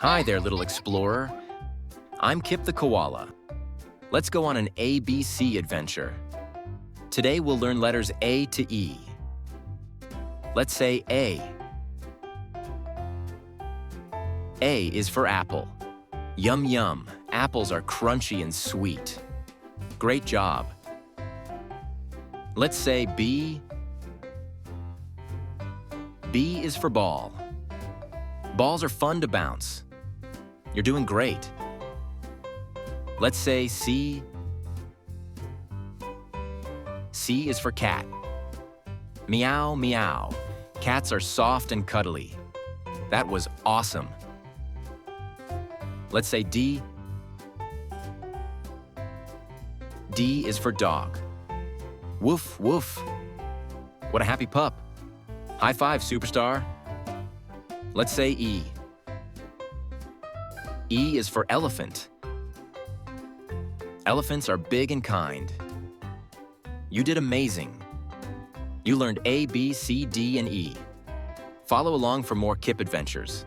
Hi there, little explorer. I'm Kip the Koala. Let's go on an ABC adventure. Today we'll learn letters A to E. Let's say A. A is for apple. Yum yum, apples are crunchy and sweet. Great job. Let's say B. B is for ball. Balls are fun to bounce. You're doing great. Let's say C. C is for cat. Meow, meow. Cats are soft and cuddly. That was awesome. Let's say D. D is for dog. Woof, woof. What a happy pup. High five, superstar. Let's say E. E is for elephant. Elephants are big and kind. You did amazing. You learned A, B, C, D, and E. Follow along for more Kip adventures.